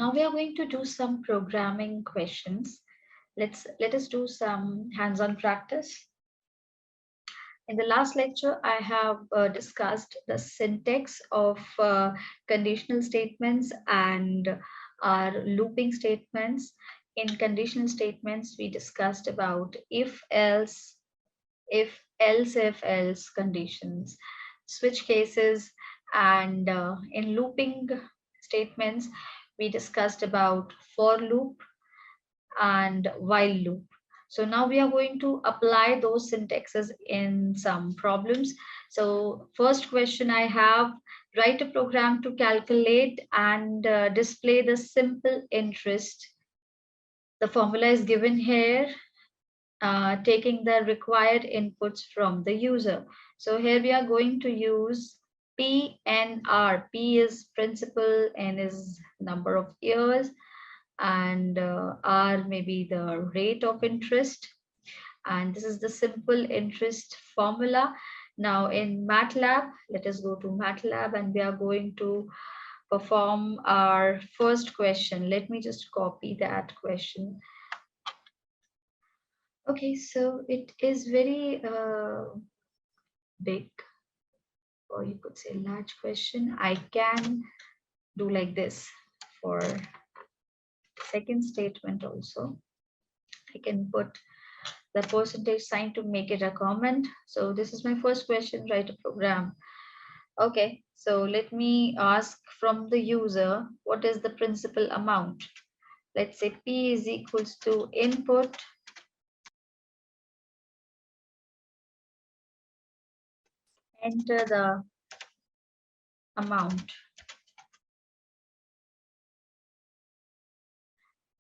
now we are going to do some programming questions. Let us do some hands-on practice. In the last lecture, I have discussed the syntax of conditional statements and our looping statements. In conditional statements, we discussed about if else conditions, switch cases, and in looping statements, we discussed about for loop and while loop. So now we are going to apply those syntaxes in some problems. So first question I have, write a program to calculate and display the simple interest. The formula is given here, taking the required inputs from the user. So here we are going to use P and R. P is principal, N is number of years, and R may be the rate of interest. And this is the simple interest formula. Now in Matlab, let us go to Matlab and we are going to perform our first question. Let me just copy that question. Okay, so it is very big, or you could say large question. I can do like this for second statement also. I can put the percentage sign to make it a comment. So this is my first question, write a program. Okay, so let me ask from the user, what is the principal amount? Let's say P is equals to input enter the amount.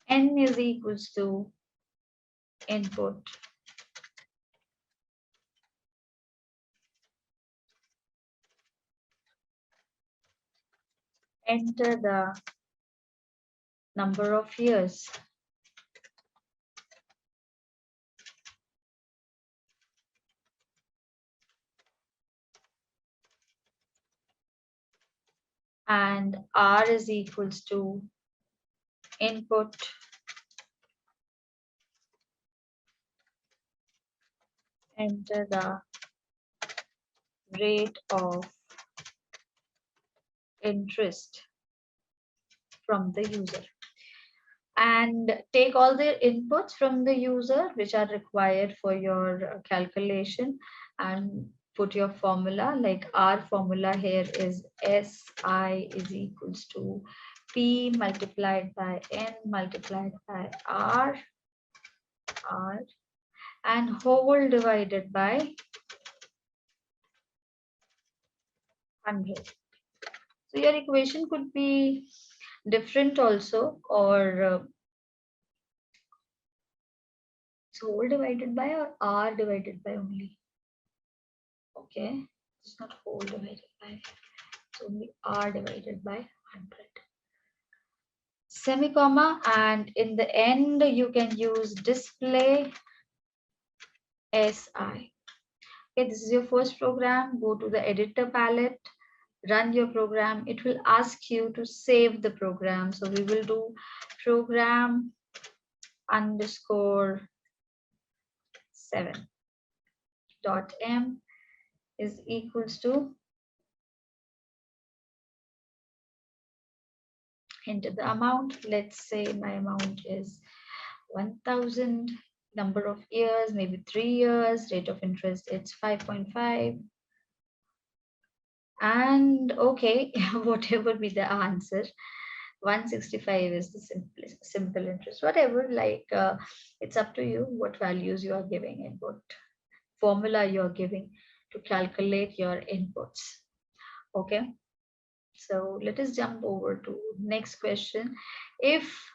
N is equals to input. Enter the number of years. And R is equals to input enter the rate of interest from the user, and take all the inputs from the user which are required for your calculation and put your formula. Like our formula here is SI is equals to P multiplied by N multiplied by R and whole divided by 100. So your equation could be different also, or it's whole divided by or R divided by only. Okay, it's not whole divided by, it's only R divided by 100. Semi-comma, and in the end you can use display SI. Okay, this is your first program. Go to the editor palette, run your program. It will ask you to save the program. So we will do program underscore 7.m is equals to enter the amount. Let's say my amount is 1000, number of years, maybe 3 years, rate of interest, it's 5.5. And okay, whatever be the answer, 165 is the simple interest, whatever, like it's up to you what values you are giving and what formula you are giving to calculate your inputs. Okay, so let us jump over to next question. If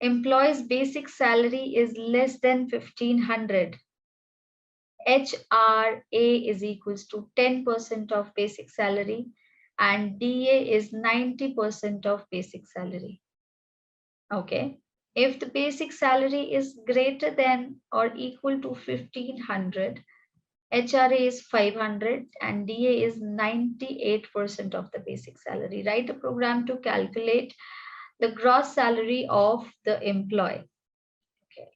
employee's basic salary is less than 1500, HRA is equals to 10% of basic salary and DA is 90% of basic salary. Okay, if the basic salary is greater than or equal to 1500, HRA is 500 and DA is 98% of the basic salary. Write a program to calculate the gross salary of the employee. Okay,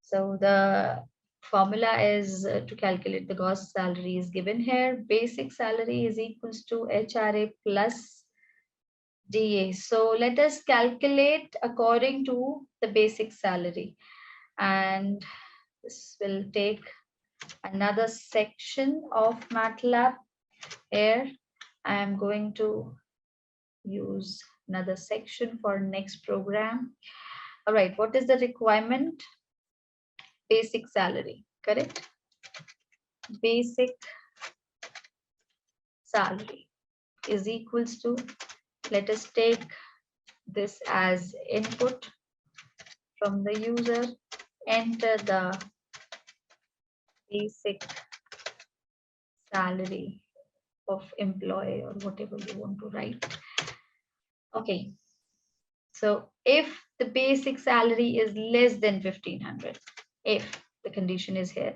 so the formula is to calculate the gross salary is given here. Basic salary is equals to HRA plus DA. So let us calculate according to the basic salary, and this will take another section of Matlab. Here I am going to use another section for next program. All right, what is the requirement? Basic salary, correct? Basic salary is equals to, let us take this as input from the user, enter the basic salary of employee or whatever you want to write. Okay, so if the basic salary is less than 1500, if the condition is here,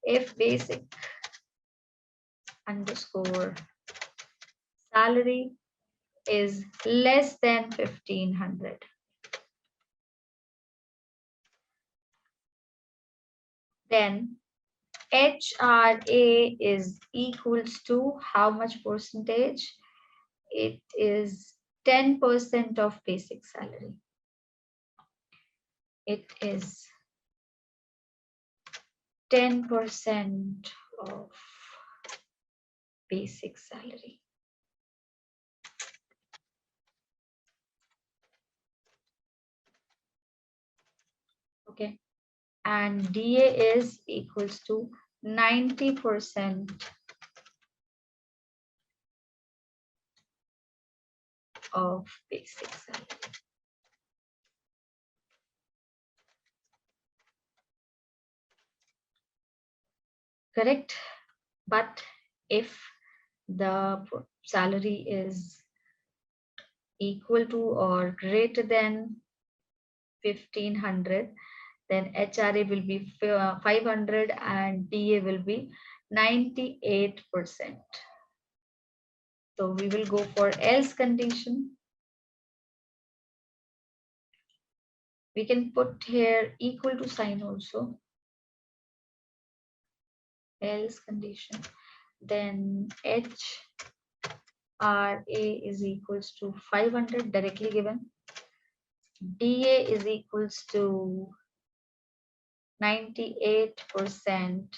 if basic underscore salary is less than 1500, then HRA is equals to how much percentage? It is 10% of basic salary. It is 10% of basic salary. Okay, and DA is equals to 90% of basic salary. Correct? But if the salary is equal to or greater than 1500, then HRA will be 500 and DA will be 98%. So we will go for else condition. We can put here equal to sign also. Else condition. Then HRA is equals to 500 directly given. DA is equals to 98%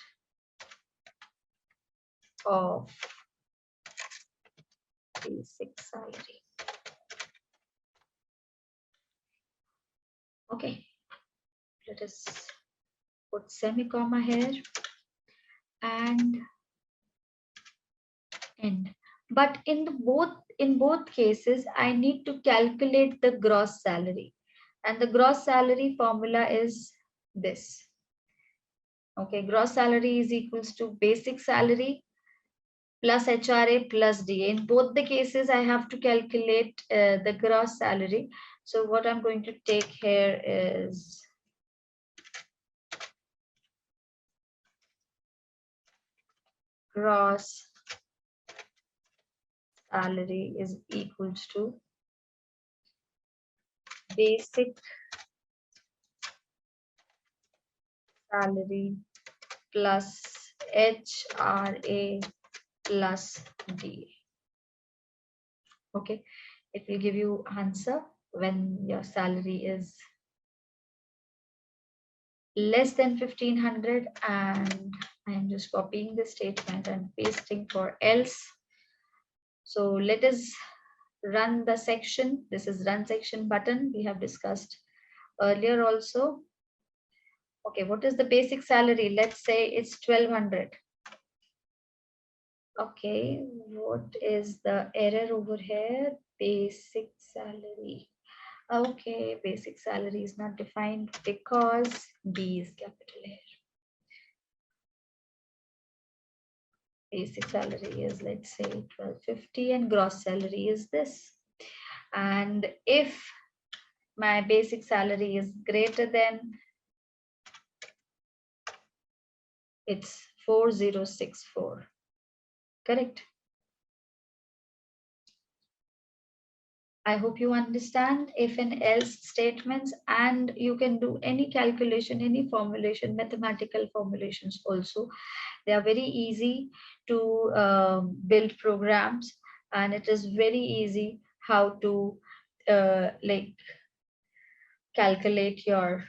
of basic salary. Okay, let us put semi-comma here and end. But in both cases, I need to calculate the gross salary, and the gross salary formula is this. Okay, gross salary is equals to basic salary plus HRA plus DA. In both the cases, I have to calculate the gross salary. So what I'm going to take here is gross salary is equals to basic salary plus HRA plus DA. Okay, it will give you answer when your salary is less than 1500, and I am just copying the statement and pasting for else. So let us run the section. This is run section button we have discussed earlier also. Okay, what is the basic salary? Let's say it's 1200. Okay, what is the error over here? Basic salary. Okay, basic salary is not defined because B is capital here. Basic salary is, let's say, 1250 and gross salary is this. And if my basic salary is greater than, it's 4064. Correct? I hope you understand if and else statements, and you can do any calculation, any formulation, mathematical formulations also. They are very easy to build programs, and it is very easy how to like calculate your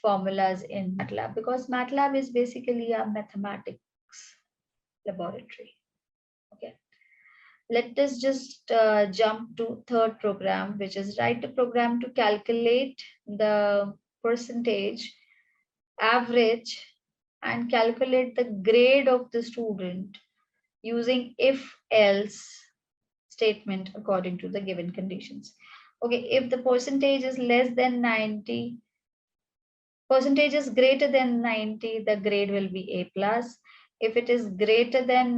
formulas in Matlab, because Matlab is basically a mathematics laboratory. Okay. Let us just jump to third program, which is write a program to calculate the percentage, average, and calculate the grade of the student using if else statement according to the given conditions. Okay, if the percentage is less than 90, percentage is greater than 90, the grade will be A plus. If it is greater than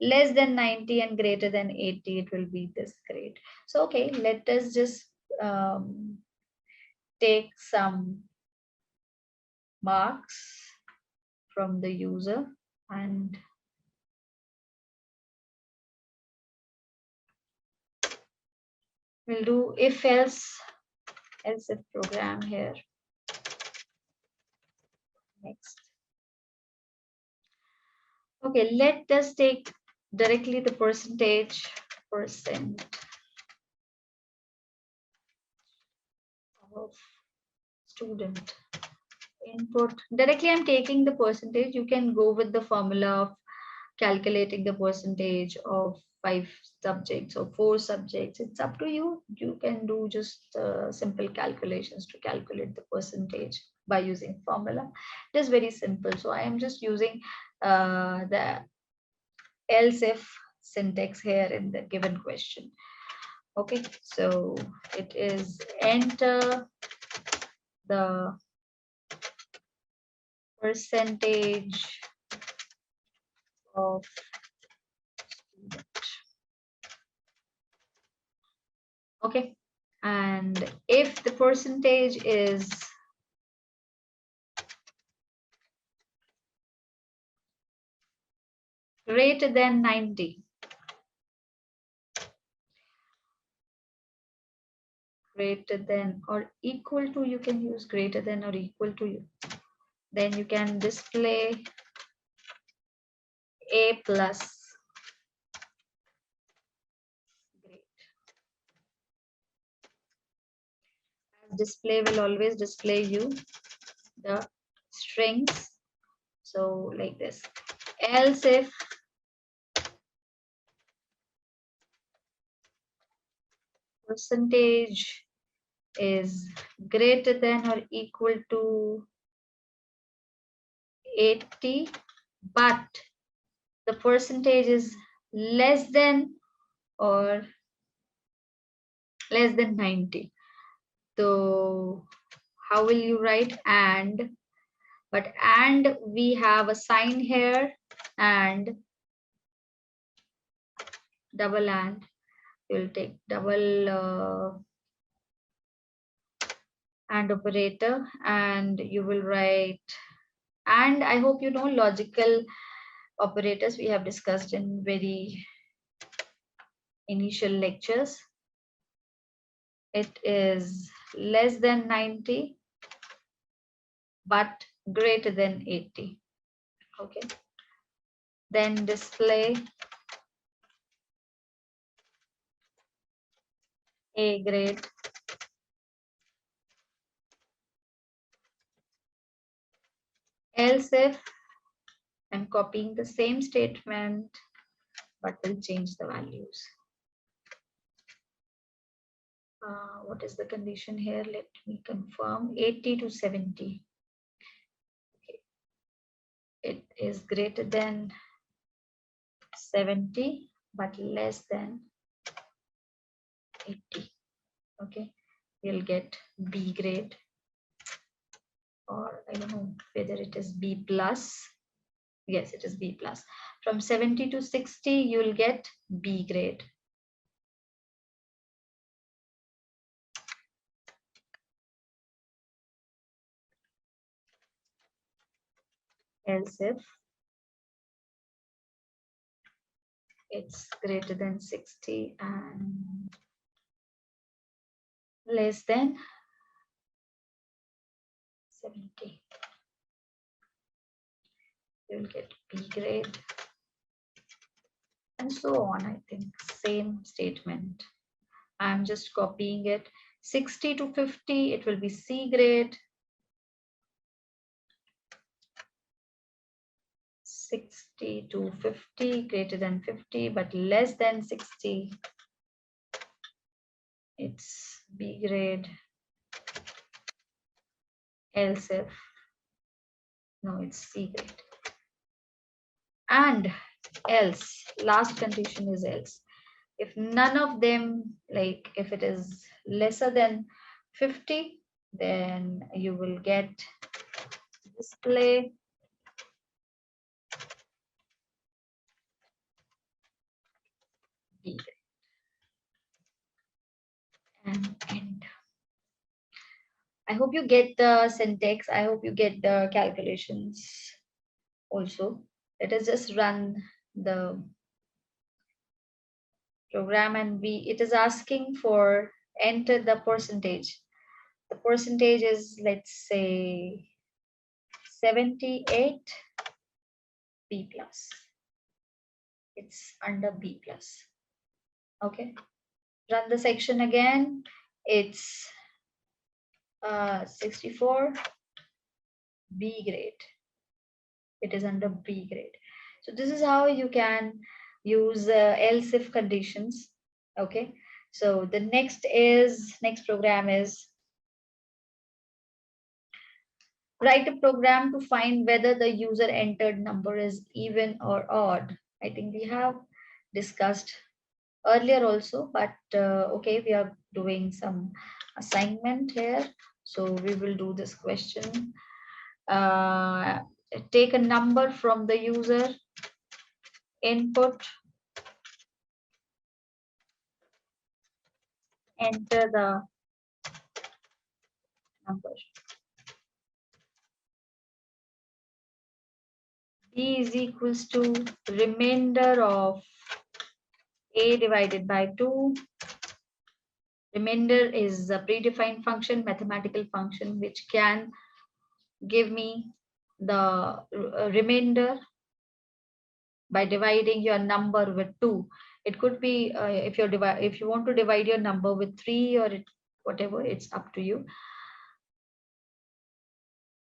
less than 90 and greater than 80, it will be this grade. So okay, let us just um, take some marks from the user, and we'll do if else if program here. Next. Okay, let us take directly the percent of student input. Directly I'm taking the percentage. You can go with the formula of calculating the percentage of 5 subjects or 4 subjects. It's up to you. You can do just simple calculations to calculate the percentage by using formula. It is very simple. So I am just using the else if syntax here in the given question. Okay, so it is enter the percentage of student. Okay, and if the percentage is greater than 90, greater than or equal to, you can use greater than or equal to, you then you can display A plus grade. Display will always display you the strings. So like this. Else if percentage is greater than or equal to 80, but the percentage is less than or less than 90. So how will you write and? But and we have a sign here, and double and. You'll take double and operator, and you will write. And I hope you know logical operators we have discussed in very initial lectures. It is less than 90 but greater than 80. Okay, then display A grade. Else if I'm copying the same statement but will change the values. What is the condition here? Let me confirm. 80 to 70. Okay. It is greater than 70 but less than 80. Okay, you'll get B grade, or I don't know whether it is B plus. Yes, it is B plus. From 70 to 60, you'll get B grade. Else if it's greater than 60 and less than 70. You will get B grade and so on. I think same statement. I'm just copying it. 60 to 50, it will be C grade. 60 to 50, greater than 50, but less than 60, it's B grade. Else if, no, it's C grade. And else, last condition is else. If none of them, like if it is lesser than 50, then you will get display B grade and end. I hope you get the syntax. I hope you get the calculations also. Let us just run the program and it is asking for enter the percentage. The percentage is, let's say, 78 B plus. It's under B plus. Okay. Run the section again. It's 64 B grade. It is under B grade. So this is how you can use else if conditions. Okay. So the next program is write a program to find whether the user entered number is even or odd. I think we have discussed earlier also, but okay, we are doing some assignment here. So we will do this question. Take a number from the user input, enter the number. B is equals to remainder of A divided by 2. Remainder is a predefined function, mathematical function, which can give me the remainder by dividing your number with 2. It could be if you want to divide your number with 3 or whatever, it's up to you.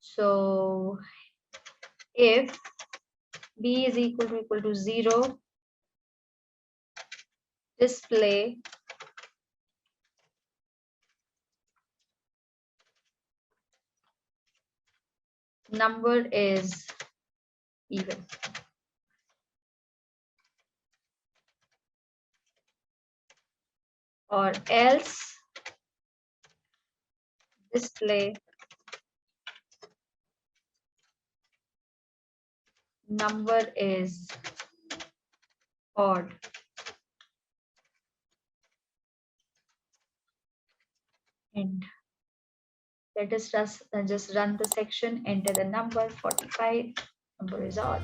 So if B is equal to 0, display number is even. Or else display number is odd. And let us just run the section, enter the number 45, number is odd.